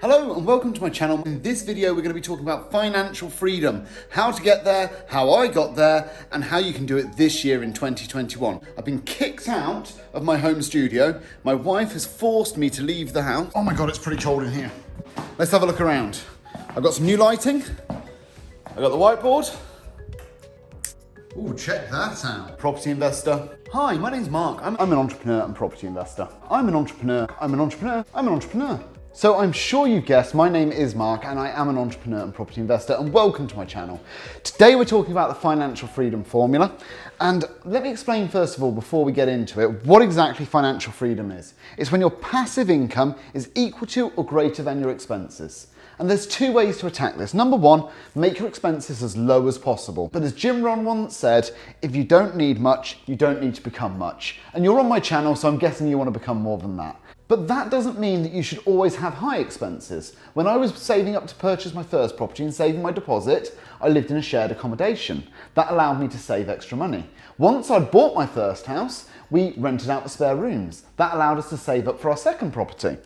Hello and welcome to my channel. In this video we're going to be talking about financial freedom, how to get there, how I got there, and how you can do it this year in 2021. I've been kicked out of my home studio. My wife has forced me to leave the house. Oh my god, it's pretty cold in here. Let's have a look around. I've got some new lighting. I've got the whiteboard. Ooh, check that out. Property investor. Hi, my name's Mark. I'm an entrepreneur and property investor. I'm an entrepreneur. So I'm sure you've guessed, my name is Mark and I am an entrepreneur and property investor, and welcome to my channel. Today we're talking about the financial freedom formula, and let me explain first of all, before we get into it, what exactly financial freedom is. It's when your passive income is equal to or greater than your expenses. And there's two ways to attack this. Number one, make your expenses as low as possible. But as Jim Rohn once said, if you don't need much, you don't need to become much. And you're on my channel, so I'm guessing you want to become more than that. But that doesn't mean that you should always have high expenses. When I was saving up to purchase my first property and saving my deposit, I lived in a shared accommodation. That allowed me to save extra money. Once I'd bought my first house, we rented out the spare rooms. That allowed us to save up for our second property.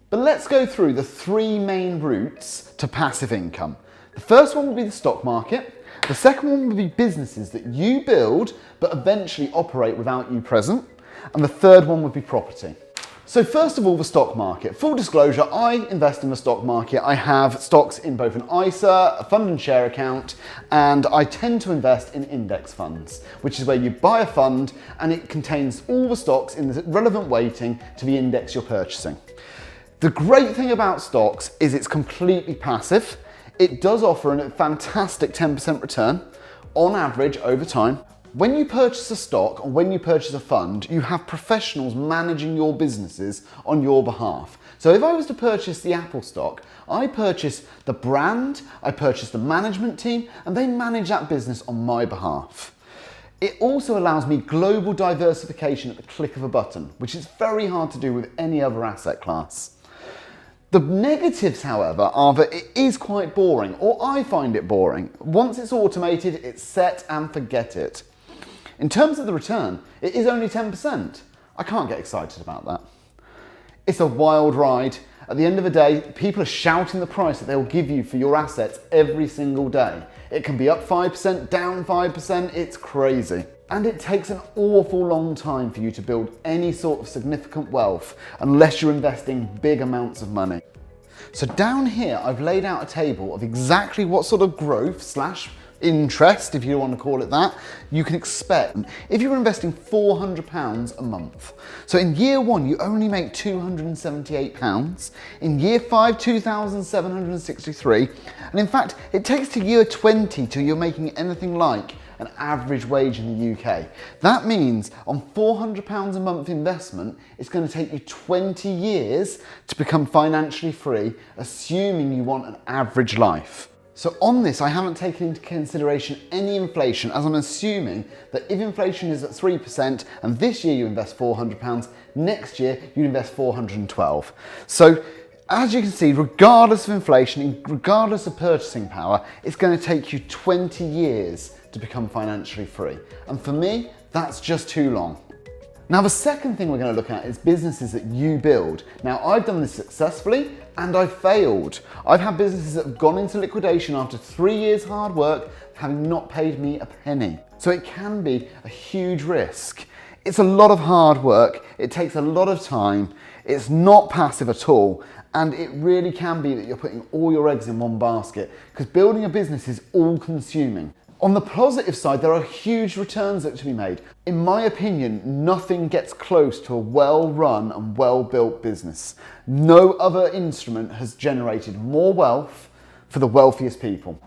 But let's go through the three main routes to passive income. The first one will be the stock market. The second one will be businesses that you build but eventually operate without you present. And the third one would be property. So first of all, the stock market. Full disclosure, I invest in the stock market. I have stocks in both an ISA, a fund and share account, and I tend to invest in index funds, which is where you buy a fund and it contains all the stocks in the relevant weighting to the index you're purchasing. The great thing about stocks is it's completely passive. It does offer a fantastic 10% return on average over time. When you purchase a stock or when you purchase a fund, you have professionals managing your businesses on your behalf. So if I was to purchase the Apple stock, I purchase the brand, I purchase the management team, and they manage that business on my behalf. It also allows me global diversification at the click of a button, which is very hard to do with any other asset class. The negatives, however, are that it is quite boring, or I find it boring. Once it's automated, it's set and forget it. In terms of the return, it is only 10%. I can't get excited about that. It's a wild ride. At the end of the day, people are shouting the price that they'll give you for your assets every single day. It can be up 5%, down 5%, it's crazy. And it takes an awful long time for you to build any sort of significant wealth unless you're investing big amounts of money. So down here, I've laid out a table of exactly what sort of growth / interest, if you want to call it that, you can expect if you're investing £400 a month. So in year one, you only make £278. In year 5, 2,763. And in fact, it takes to year 20 till you're making anything like an average wage in the UK. That means on £400 a month investment, it's going to take you 20 years to become financially free, assuming you want an average life. So on this, I haven't taken into consideration any inflation, as I'm assuming that if inflation is at 3% and this year you invest £400, next year you invest 412. So as you can see, regardless of inflation, regardless of purchasing power, it's going to take you 20 years to become financially free. And for me, that's just too long. Now, the second thing we're going to look at is businesses that you build. Now, I've done this successfully and I've failed. I've had businesses that have gone into liquidation after 3 years hard work, having not paid me a penny. So it can be a huge risk. It's a lot of hard work. It takes a lot of time. It's not passive at all. And it really can be that you're putting all your eggs in one basket, because building a business is all consuming. On the positive side, there are huge returns that are to be made. In my opinion, nothing gets close to a well-run and well-built business. No other instrument has generated more wealth for the wealthiest people.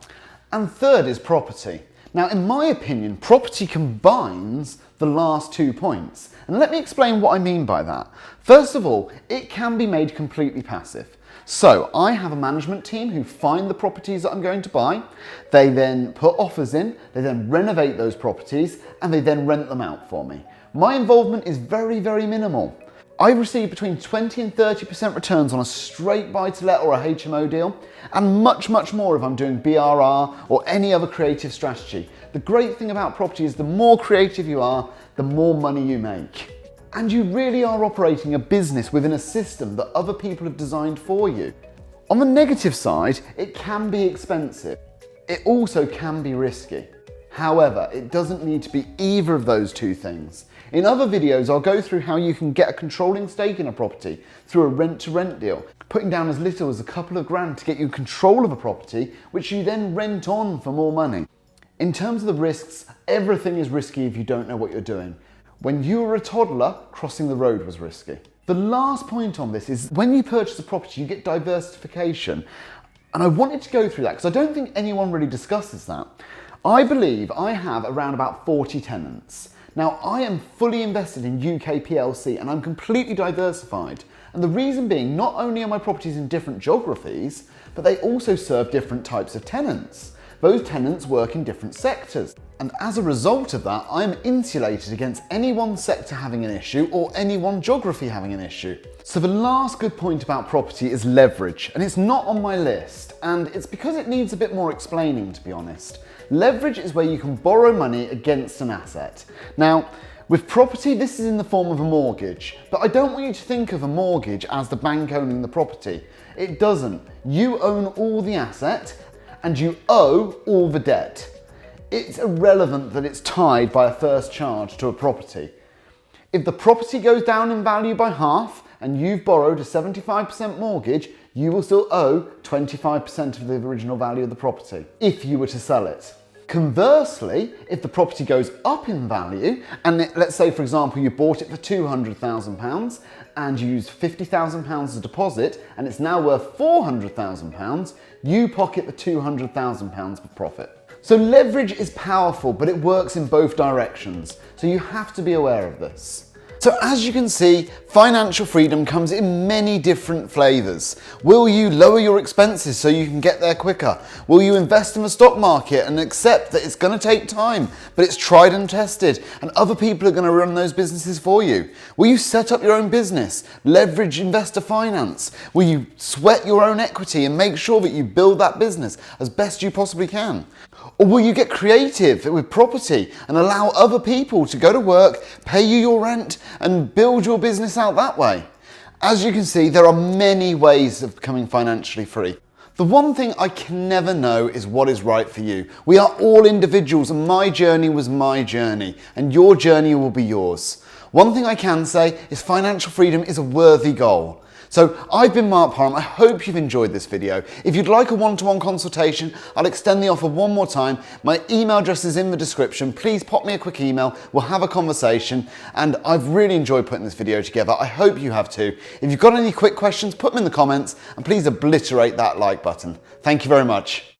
And third is property. Now, in my opinion, property combines the last 2 points. And let me explain what I mean by that. First of all, it can be made completely passive. So I have a management team who find the properties that I'm going to buy. They then put offers in, they then renovate those properties, and they then rent them out for me. My involvement is very, very minimal. I receive between 20 and 30% returns on a straight buy-to-let or a HMO deal, and much, much more if I'm doing BRR or any other creative strategy. The great thing about property is the more creative you are, the more money you make. And you really are operating a business within a system that other people have designed for you. On the negative side, it can be expensive. It also can be risky. However, it doesn't need to be either of those two things. In other videos, I'll go through how you can get a controlling stake in a property through a rent-to-rent deal, putting down as little as a couple of grand to get you control of a property, which you then rent on for more money. In terms of the risks, everything is risky if you don't know what you're doing. When you were a toddler, crossing the road was risky. The last point on this is when you purchase a property, you get diversification. And I wanted to go through that because I don't think anyone really discusses that. I believe I have around about 40 tenants. Now, I am fully invested in UK PLC and I'm completely diversified. And the reason being, not only are my properties in different geographies, but they also serve different types of tenants. Those tenants work in different sectors. And as a result of that, I'm insulated against any one sector having an issue or any one geography having an issue. So the last good point about property is leverage, and it's not on my list, and it's because it needs a bit more explaining, to be honest. Leverage is where you can borrow money against an asset. Now, with property, this is in the form of a mortgage, but I don't want you to think of a mortgage as the bank owning the property. It doesn't. You own all the asset and you owe all the debt. It's irrelevant that it's tied by a first charge to a property. If the property goes down in value by half and you've borrowed a 75% mortgage, you will still owe 25% of the original value of the property if you were to sell it. Conversely, if the property goes up in value, and let's say, for example, you bought it for £200,000 and you used £50,000 as a deposit and it's now worth £400,000, you pocket the £200,000 for profit. So leverage is powerful, but it works in both directions. So you have to be aware of this. So as you can see, financial freedom comes in many different flavours. Will you lower your expenses so you can get there quicker? Will you invest in the stock market and accept that it's going to take time, but it's tried and tested and other people are going to run those businesses for you? Will you set up your own business, leverage investor finance? Will you sweat your own equity and make sure that you build that business as best you possibly can? Or will you get creative with property and allow other people to go to work, pay you your rent and build your business out that way? As you can see, there are many ways of becoming financially free. The one thing I can never know is what is right for you. We are all individuals and my journey was my journey and your journey will be yours. One thing I can say is financial freedom is a worthy goal. So I've been Mark Parham. I hope you've enjoyed this video. If you'd like a one-to-one consultation, I'll extend the offer one more time. My email address is in the description. Please pop me a quick email. We'll have a conversation. And I've really enjoyed putting this video together. I hope you have too. If you've got any quick questions, put them in the comments and please obliterate that like button. Thank you very much.